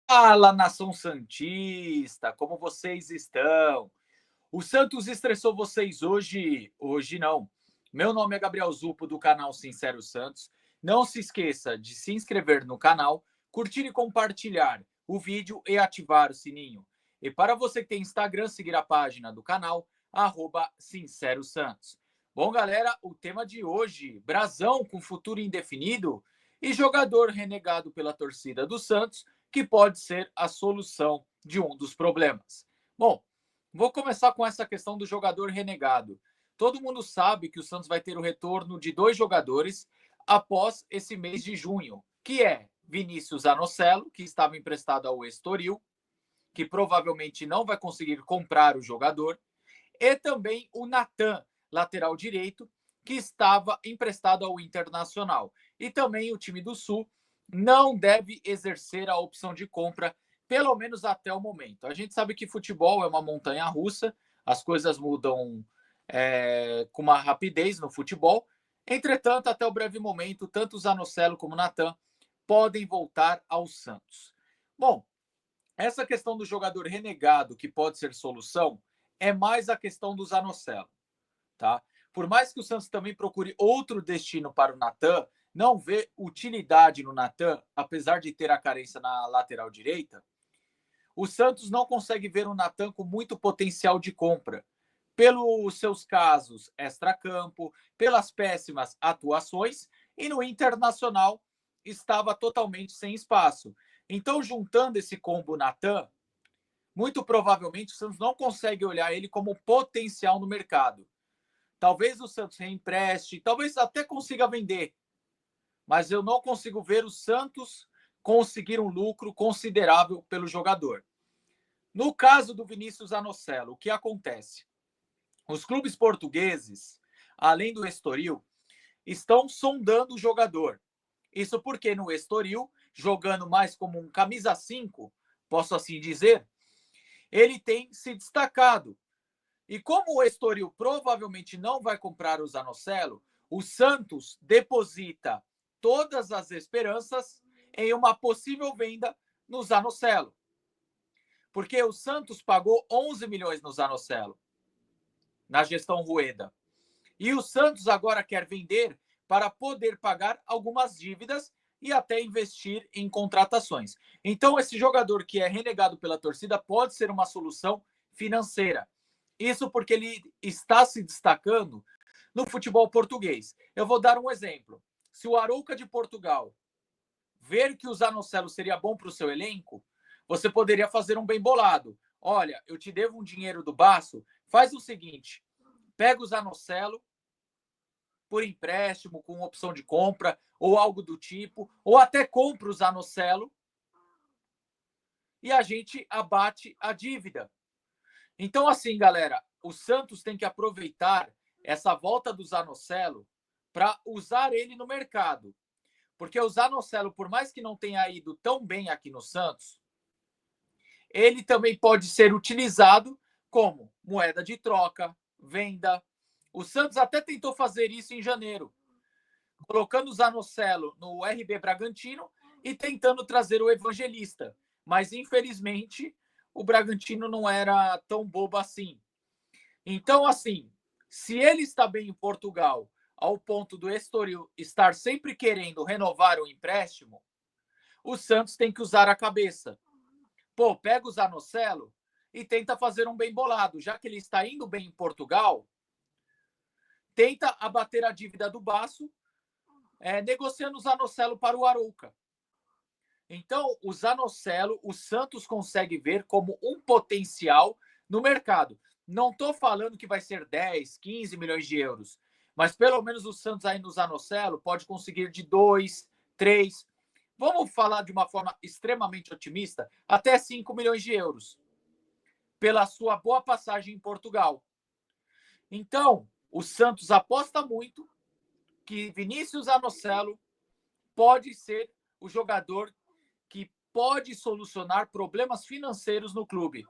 Fala, nação santista, como vocês estão? O Santos estressou vocês hoje? Hoje não. Meu nome é Gabriel Zupo, do canal Sincero Santos. Não se esqueça de se inscrever no canal, curtir e compartilhar o vídeo e ativar o sininho. E para você que tem Instagram, seguir a página do canal, @SinceroSantos. Bom, galera, o tema de hoje, Brasão com futuro indefinido e jogador renegado pela torcida do Santos, que pode ser a solução de um dos problemas. Bom, vou começar com essa questão do jogador renegado. Todo mundo sabe que o Santos vai ter o retorno de 2 jogadores após esse mês de junho, que é Vinícius Anocelo, que estava emprestado ao Estoril, que provavelmente não vai conseguir comprar o jogador, e também o Natan, lateral direito, que estava emprestado ao Internacional. E também o time do Sul não deve exercer a opção de compra, pelo menos até o momento. A gente sabe que futebol é uma montanha-russa, as coisas mudam com uma rapidez no futebol. Entretanto, até o breve momento, tanto o Zanocelo como o Natan podem voltar ao Santos. Bom, essa questão do jogador renegado, que pode ser solução, é mais a questão do Zanocelo, tá? Por mais que o Santos também procure outro destino para o Natan, não vê utilidade no Natan, apesar de ter a carência na lateral direita, o Santos não consegue ver o Natan com muito potencial de compra, pelos seus casos extracampo, pelas péssimas atuações, e no Internacional estava totalmente sem espaço. Então, juntando esse combo Natan, muito provavelmente o Santos não consegue olhar ele como potencial no mercado. Talvez o Santos reempreste, talvez até consiga vender, mas eu não consigo ver o Santos conseguir um lucro considerável pelo jogador. No caso do Vinícius Anocelo, o que acontece? Os clubes portugueses, além do Estoril, estão sondando o jogador. Isso porque no Estoril, jogando mais como um camisa 5, posso assim dizer, ele tem se destacado. E como o Estoril provavelmente não vai comprar o Zanocelo, o Santos deposita todas as esperanças em uma possível venda no Zanocelo. Porque o Santos pagou 11 milhões no Zanocelo, na gestão Rueda. E o Santos agora quer vender para poder pagar algumas dívidas e até investir em contratações. Então, esse jogador que é renegado pela torcida pode ser uma solução financeira. Isso porque ele está se destacando no futebol português. Eu vou dar um exemplo. Se o Arouca de Portugal ver que o Zanocelo seria bom para o seu elenco, você poderia fazer um bem bolado. Olha, eu te devo um dinheiro do Baço, faz o seguinte, pega o Zanocelo por empréstimo, com opção de compra, ou algo do tipo, ou até compra o Zanocelo e a gente abate a dívida. Então, assim, galera, o Santos tem que aproveitar essa volta do Zanocelo para usar ele no mercado. Porque o Zanocelo, por mais que não tenha ido tão bem aqui no Santos, ele também pode ser utilizado como moeda de troca, venda. O Santos até tentou fazer isso em janeiro, colocando o Zanocelo no RB Bragantino e tentando trazer o Evangelista. Mas, infelizmente, o Bragantino não era tão bobo assim. Então, assim, se ele está bem em Portugal, ao ponto do Estoril estar sempre querendo renovar o empréstimo, o Santos tem que usar a cabeça. Pô, pega o Zanocelo e tenta fazer um bem bolado. Já que ele está indo bem em Portugal, tenta abater a dívida do Baço, negociando o Zanocelo para o Arouca. Então, o Zanocelo, o Santos consegue ver como um potencial no mercado. Não estou falando que vai ser 10, 15 milhões de euros, mas pelo menos o Santos aí no Zanocelo pode conseguir de 2, 3, vamos falar de uma forma extremamente otimista, até 5 milhões de euros, pela sua boa passagem em Portugal. Então, o Santos aposta muito que Vinícius Zanocelo pode ser o jogador que pode solucionar problemas financeiros no clube.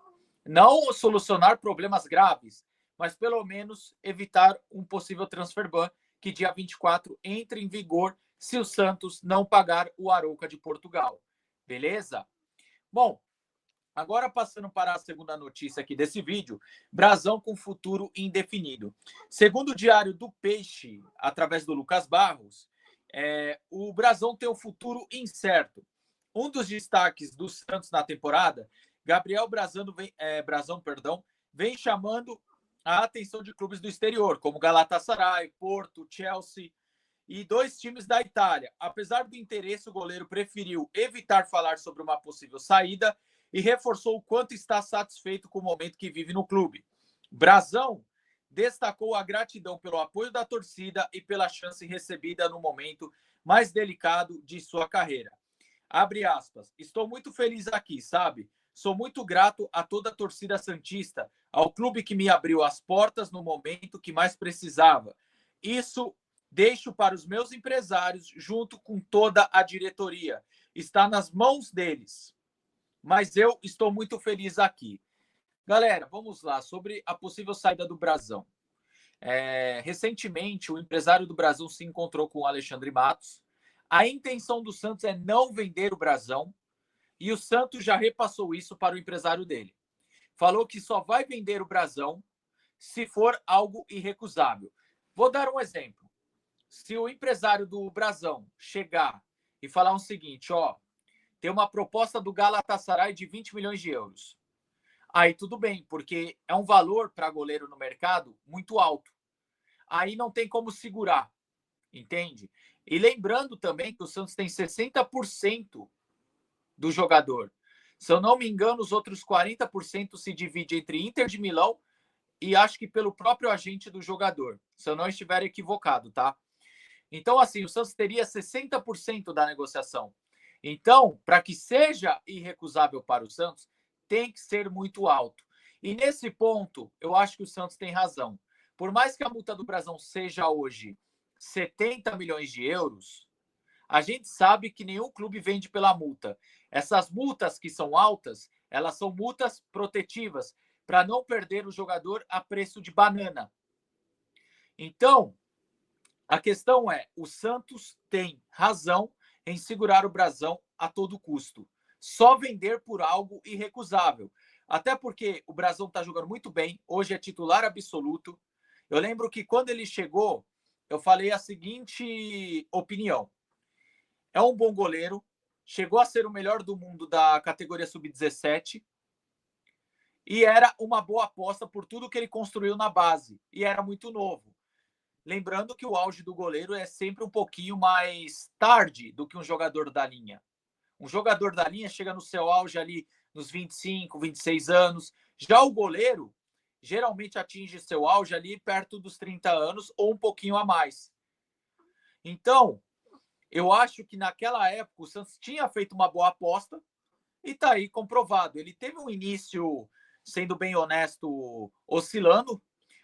Não solucionar problemas graves, mas pelo menos evitar um possível transfer ban, que dia 24 entre em vigor se o Santos não pagar o Arouca de Portugal. Beleza? Bom, agora passando para a segunda notícia aqui desse vídeo, Brasão com futuro indefinido. Segundo o Diário do Peixe, através do Lucas Barros, o Brasão tem um futuro incerto. Um dos destaques do Santos na temporada, Gabriel Brasão vem chamando a atenção de clubes do exterior, como Galatasaray, Porto, Chelsea e 2 times da Itália. Apesar do interesse, o goleiro preferiu evitar falar sobre uma possível saída e reforçou o quanto está satisfeito com o momento que vive no clube. Brasão destacou a gratidão pelo apoio da torcida e pela chance recebida no momento mais delicado de sua carreira. Abre aspas, estou muito feliz aqui, sabe? Sou muito grato a toda a torcida santista, ao clube que me abriu as portas no momento que mais precisava. Isso deixo para os meus empresários, junto com toda a diretoria. Está nas mãos deles. Mas eu estou muito feliz aqui. Galera, vamos lá, sobre a possível saída do Brasão. Recentemente, o empresário do Brasão se encontrou com o Alexandre Matos. A intenção do Santos é não vender o Brasão e o Santos já repassou isso para o empresário dele. Falou que só vai vender o Brasão se for algo irrecusável. Vou dar um exemplo. Se o empresário do Brasão chegar e falar o seguinte, ó, tem uma proposta do Galatasaray de 20 milhões de euros. Aí tudo bem, porque é um valor para goleiro no mercado muito alto. Aí não tem como segurar, entende? E lembrando também que o Santos tem 60% do jogador. Se eu não me engano, os outros 40% se divide entre Inter de Milão e acho que pelo próprio agente do jogador, se eu não estiver equivocado, tá? Então, assim, o Santos teria 60% da negociação. Então, para que seja irrecusável para o Santos, tem que ser muito alto. E nesse ponto, eu acho que o Santos tem razão. Por mais que a multa do Brasão seja hoje 70 milhões de euros, a gente sabe que nenhum clube vende pela multa. Essas multas que são altas, elas são multas protetivas para não perder o jogador a preço de banana. Então, a questão é, o Santos tem razão em segurar o Brasão a todo custo. Só vender por algo irrecusável. Até porque o Brasão está jogando muito bem, hoje é titular absoluto. Eu lembro que quando ele chegou, eu falei a seguinte opinião. É um bom goleiro, chegou a ser o melhor do mundo da categoria sub-17 e era uma boa aposta por tudo que ele construiu na base. E era muito novo. Lembrando que o auge do goleiro é sempre um pouquinho mais tarde do que um jogador da linha. Um jogador da linha chega no seu auge ali nos 25, 26 anos. Já o goleiro geralmente atinge seu auge ali perto dos 30 anos ou um pouquinho a mais. Então, eu acho que naquela época o Santos tinha feito uma boa aposta e está aí comprovado. Ele teve um início, sendo bem honesto, oscilando,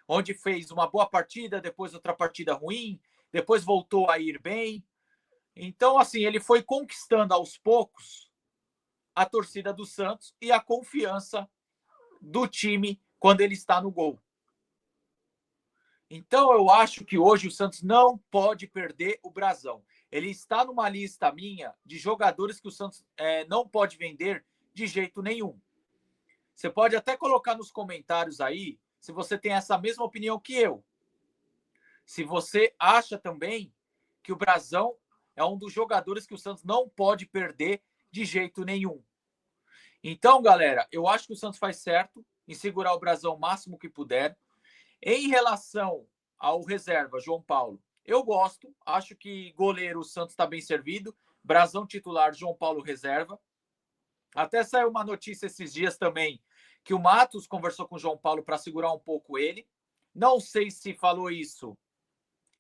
onde fez uma boa partida, depois outra partida ruim, depois voltou a ir bem. Então, assim, ele foi conquistando aos poucos a torcida do Santos e a confiança do time quando ele está no gol. Então, eu acho que hoje o Santos não pode perder o Brasão. Ele está numa lista minha de jogadores que o Santos não pode vender de jeito nenhum. Você pode até colocar nos comentários aí se você tem essa mesma opinião que eu. Se você acha também que o Brasão é um dos jogadores que o Santos não pode perder de jeito nenhum. Então, galera, eu acho que o Santos faz certo em segurar o Brasão o máximo que puder. Em relação ao reserva, João Paulo, eu gosto. Acho que goleiro o Santos está bem servido. Brasão titular, João Paulo reserva. Até saiu uma notícia esses dias também que o Matos conversou com o João Paulo para segurar um pouco ele. Não sei se falou isso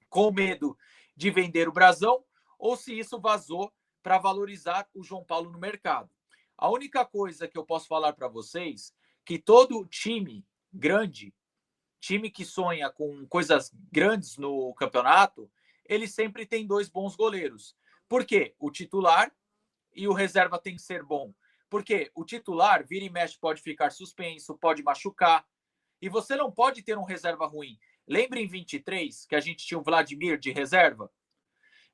com medo de vender o Brasão ou se isso vazou para valorizar o João Paulo no mercado. A única coisa que eu posso falar para vocês que todo time grande, time que sonha com coisas grandes no campeonato, ele sempre tem 2 bons goleiros. Por quê? O titular e o reserva tem que ser bom. Porque o titular, vira e mexe, pode ficar suspenso, pode machucar. E você não pode ter um reserva ruim. Lembra em 23 que a gente tinha o Vladimir de reserva?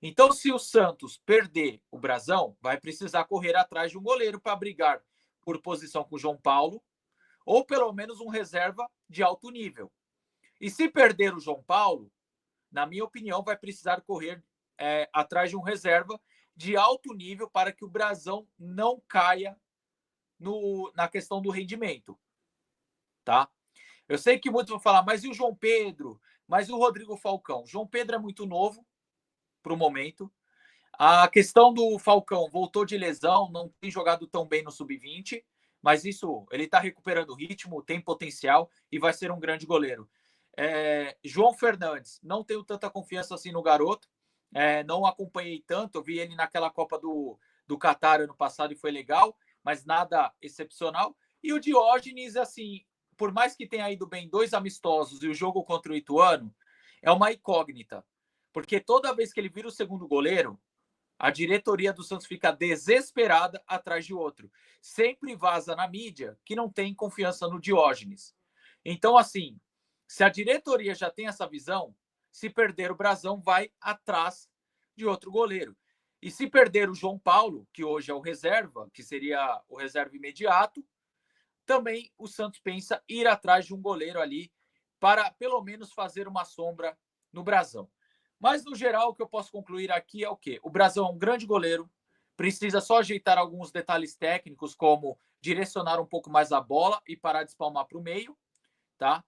Então, se o Santos perder o Brasão, vai precisar correr atrás de um goleiro para brigar por posição com o João Paulo, ou pelo menos um reserva de alto nível. E se perder o João Paulo, na minha opinião, vai precisar correr atrás de um reserva de alto nível para que o Brasão não caia na questão do rendimento, tá? Eu sei que muitos vão falar, mas e o João Pedro? Mas e o Rodrigo Falcão? O João Pedro é muito novo para o momento. A questão do Falcão voltou de lesão, não tem jogado tão bem no sub-20, mas isso, ele está recuperando o ritmo, tem potencial e vai ser um grande goleiro. João Fernandes, não tenho tanta confiança assim no garoto, não acompanhei tanto, eu vi ele naquela Copa do Catar ano passado e foi legal, mas nada excepcional. E o Diógenes, assim, por mais que tenha ido bem 2 amistosos e o jogo contra o Ituano, é uma incógnita, porque toda vez que ele vira o segundo goleiro, a diretoria do Santos fica desesperada atrás de outro. Sempre vaza na mídia que não tem confiança no Diógenes. Então, assim, se a diretoria já tem essa visão, se perder o Brasão, vai atrás de outro goleiro. E se perder o João Paulo, que hoje é o reserva, que seria o reserva imediato, também o Santos pensa ir atrás de um goleiro ali para pelo menos fazer uma sombra no Brasão. Mas, no geral, o que eu posso concluir aqui é o quê? O Brasão é um grande goleiro, precisa só ajeitar alguns detalhes técnicos, como direcionar um pouco mais a bola e parar de espalmar para o meio, tá?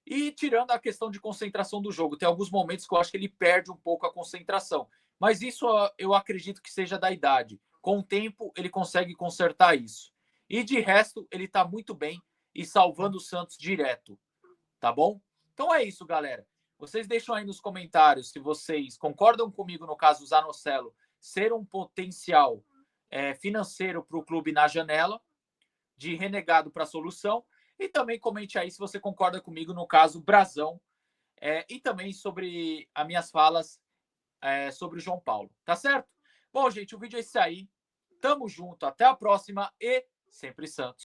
E tirando a questão de concentração do jogo, tem alguns momentos que eu acho que ele perde um pouco a concentração. Mas isso eu acredito que seja da idade. Com o tempo, ele consegue consertar isso. E de resto, ele está muito bem e salvando o Santos direto, tá bom? Então é isso, galera. Vocês deixam aí nos comentários se vocês concordam comigo, no caso, o Zanocelo ser um potencial financeiro para o clube na janela, de renegado para solução. E também comente aí se você concorda comigo, no caso, Brasão, e também sobre as minhas falas sobre o João Paulo. Tá certo? Bom, gente, o vídeo é esse aí. Tamo junto. Até a próxima e sempre Santos.